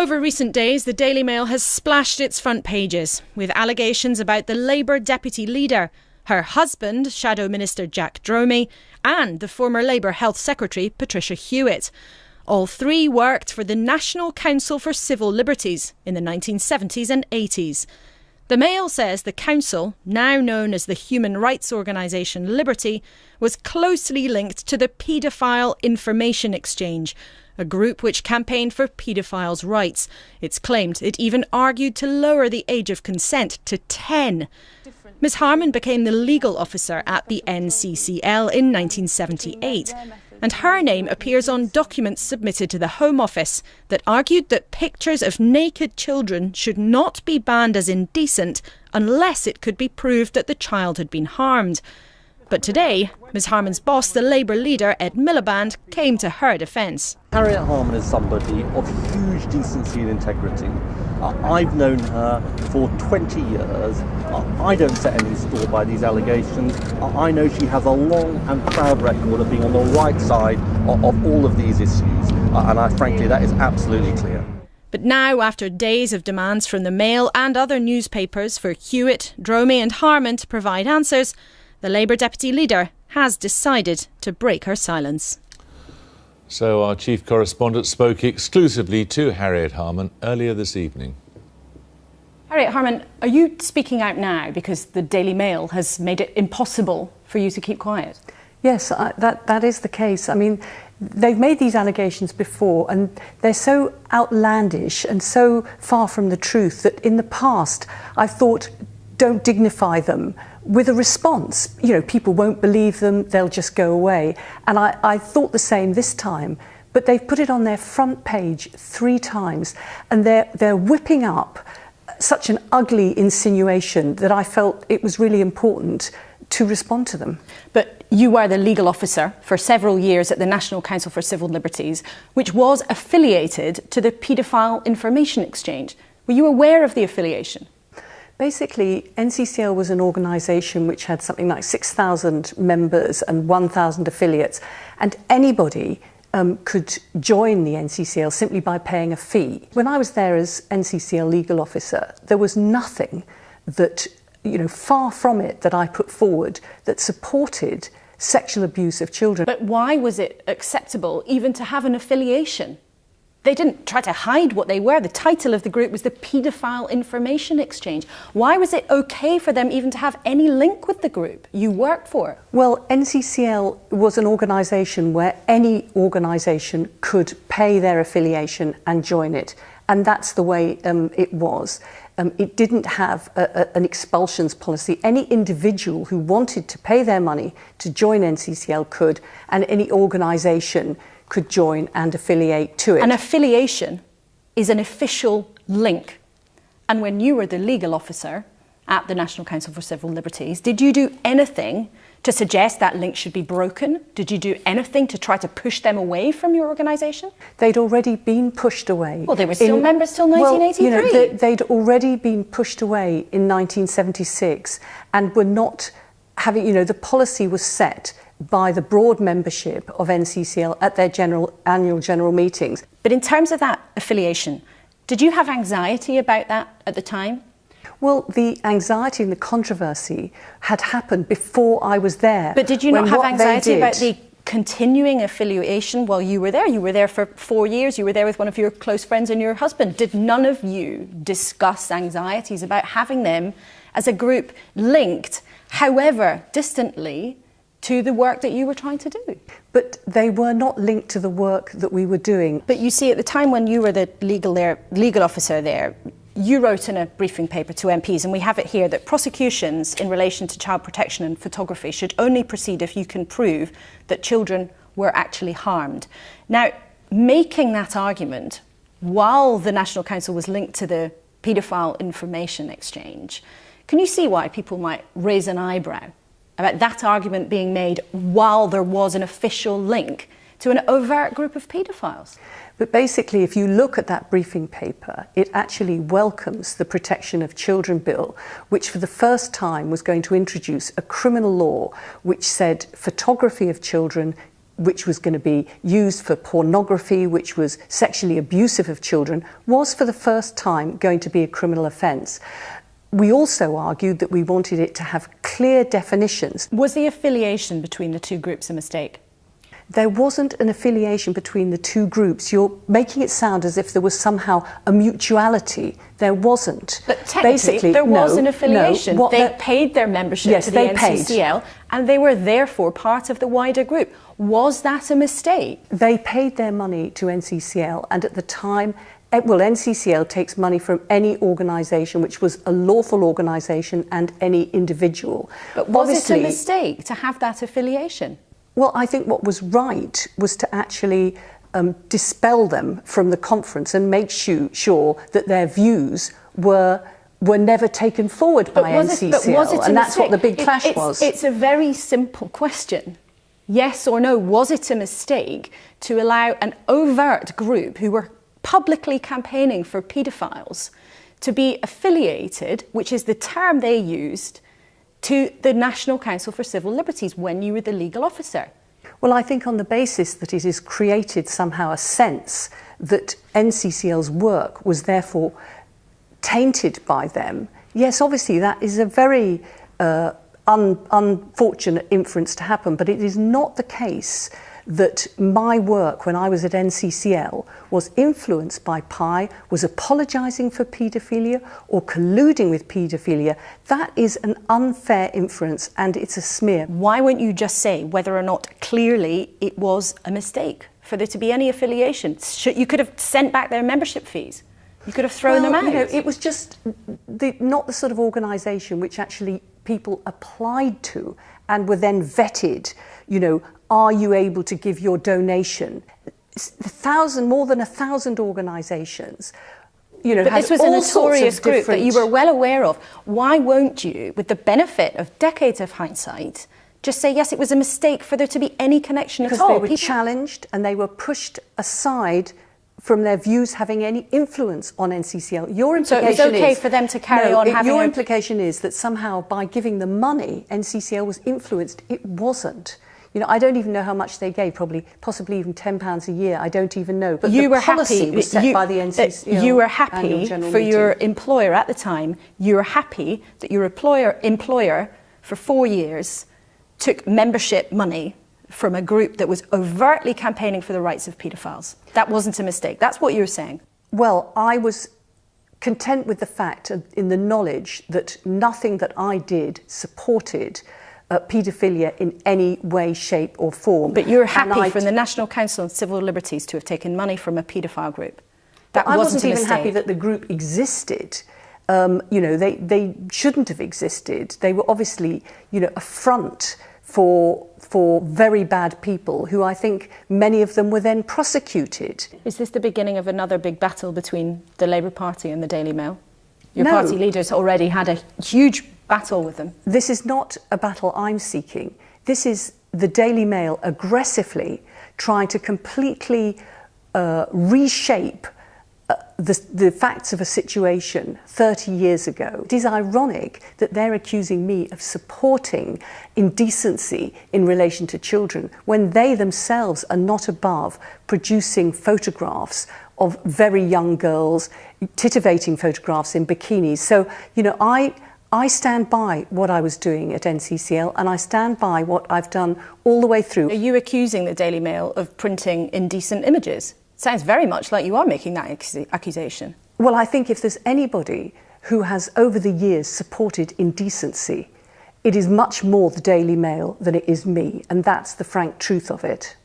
Over recent days, the Daily Mail has splashed its front pages with allegations about the Labour deputy leader, her husband, Shadow Minister Jack Dromey, and the former Labour Health Secretary Patricia Hewitt. All three worked for the National Council for Civil Liberties in the 1970s and 80s. The Mail says the council, now known as the human rights organisation Liberty, was closely linked to the Paedophile Information Exchange, a group which campaigned for paedophiles' rights. It's claimed it even argued to lower the age of consent to 10. Ms Harman became the legal officer at the NCCL in 1978, and her name appears on documents submitted to the Home Office that argued that pictures of naked children should not be banned as indecent unless it could be proved that the child had been harmed. But today, Ms Harman's boss, the Labour leader Ed Miliband, came to her defence. Harriet Harman is somebody of huge decency and integrity. I've known her for 20 years. I don't set any store by these allegations. I know she has a long and proud record of being on the right side of all of these issues. Frankly, that is absolutely clear. But now, after days of demands from the Mail and other newspapers for Hewitt, Dromey and Harman to provide answers, the Labour deputy leader has decided to break her silence. So our chief correspondent spoke exclusively to Harriet Harman earlier this evening. Harriet Harman, are you speaking out now because the Daily Mail has made it impossible for you to keep quiet? Yes, that is the case. I mean, they've made these allegations before and they're so outlandish and so far from the truth that in the past I've thought, don't dignify them with a response. You know, people won't believe them, they'll just go away. And I thought the same this time, but they've put it on their front page 3 times and they're whipping up such an ugly insinuation that I felt it was really important to respond to them. But you were the legal officer for several years at the National Council for Civil Liberties, which was affiliated to the Paedophile Information Exchange. Were you aware of the affiliation? Basically, NCCL was an organisation which had something like 6,000 members and 1,000 affiliates, and anybody could join the NCCL simply by paying a fee. When I was there as NCCL legal officer, there was nothing that, far from it, that I put forward that supported sexual abuse of children. But why was it acceptable even to have an affiliation? They didn't try to hide what they were. The title of the group was the Paedophile Information Exchange. Why was it okay for them even to have any link with the group you worked for? Well, NCCL was an organisation where any organisation could pay their affiliation and join it. And that's the way it was. It didn't have an expulsions policy. Any individual who wanted to pay their money to join NCCL could, and any organisation could join and affiliate to it. An affiliation is an official link. And when you were the legal officer at the National Council for Civil Liberties, did you do anything to suggest that link should be broken? Did you do anything to try to push them away from your organisation? They'd already been pushed away. Well, they were still members till 1983. Well, they'd already been pushed away in 1976 and were not having, the policy was set by the broad membership of NCCL at their annual general meetings. But in terms of that affiliation, did you have anxiety about that at the time? Well, the anxiety and the controversy had happened before I was there. But did you not have anxiety about the continuing affiliation while you were there? You were there for 4 years, you were there with one of your close friends and your husband. Did none of you discuss anxieties about having them as a group linked, however distantly, to the work that you were trying to do? But they were not linked to the work that we were doing. But you see, at the time when you were the legal officer there, you wrote in a briefing paper to MPs, and we have it here, that prosecutions in relation to child protection and photography should only proceed if you can prove that children were actually harmed. Now, making that argument while the National Council was linked to the Paedophile Information Exchange, can you see why people might raise an eyebrow about that argument being made while there was an official link to an overt group of paedophiles? But basically, if you look at that briefing paper, it actually welcomes the Protection of Children Bill, which for the first time was going to introduce a criminal law which said photography of children which was going to be used for pornography, which was sexually abusive of children, was for the first time going to be a criminal offence. We also argued that we wanted it to have clear definitions. Was the affiliation between the two groups a mistake? There wasn't an affiliation between the two groups. You're making it sound as if there was somehow a mutuality. There wasn't. But technically, there was an affiliation. No, they paid their membership to the NCCL, and they were therefore part of the wider group. Was that a mistake? They paid their money to NCCL, and at the time, well, NCCL takes money from any organisation which was a lawful organisation and any individual. But was it a mistake to have that affiliation? Well, I think what was right was to actually dispel them from the conference and make sure that their views were never taken forward by NCCL. And that's what the big clash was. It's a very simple question. Yes or no, was it a mistake to allow an overt group who were publicly campaigning for paedophiles to be affiliated, which is the term they used, to the National Council for Civil Liberties when you were the legal officer? Well, I think on the basis that it has created somehow a sense that NCCL's work was therefore tainted by them, yes, obviously that is a very unfortunate inference to happen, but it is not the case that my work when I was at NCCL was influenced by PI, was apologising for paedophilia or colluding with paedophilia. That is an unfair inference and it's a smear. Why won't you just say whether or not clearly it was a mistake for there to be any affiliation? You could have sent back their membership fees. You could have thrown them out. You know, it was just not the sort of organisation which actually people applied to and were then vetted, you know, are you able to give your donation? More than 1,000 organisations, you know, but this was a notorious group that you were well aware of. Why won't you, with the benefit of decades of hindsight, just say, yes, it was a mistake for there to be any connection at all? Because they were challenged and they were pushed aside from their views having any influence on NCCL. Your implication so it was okay for them to carry on having your implication is that somehow by giving them money, NCCL was influenced. It wasn't. You know, I don't even know how much they gave, possibly even £10 a year. I don't even know. But you the policy was set by the NCCL. You were happy for your employer at the time. You were happy that your employer for 4 years took membership money from a group that was overtly campaigning for the rights of paedophiles. That wasn't a mistake. That's what you're saying. Well, I was content with the fact, in the knowledge that nothing that I did supported paedophilia in any way, shape or form. But you're happy for the National Council on Civil Liberties to have taken money from a paedophile group? That I wasn't even happy that the group existed. You know, they shouldn't have existed. They were obviously, you know, a front for very bad people who I think many of them were then prosecuted. Is this the beginning of another big battle between the Labour Party and the Daily Mail? Your No. party leaders already had a huge battle with them. This is not a battle I'm seeking. This is the Daily Mail aggressively trying to completely reshape the facts of a situation 30 years ago. It is ironic that they're accusing me of supporting indecency in relation to children when they themselves are not above producing photographs of very young girls, titivating photographs in bikinis. So, you know, I stand by what I was doing at NCCL and I stand by what I've done all the way through. Are you accusing the Daily Mail of printing indecent images? Sounds very much like you are making that accusation. Well, I think if there's anybody who has over the years supported indecency, it is much more the Daily Mail than it is me, and that's the frank truth of it.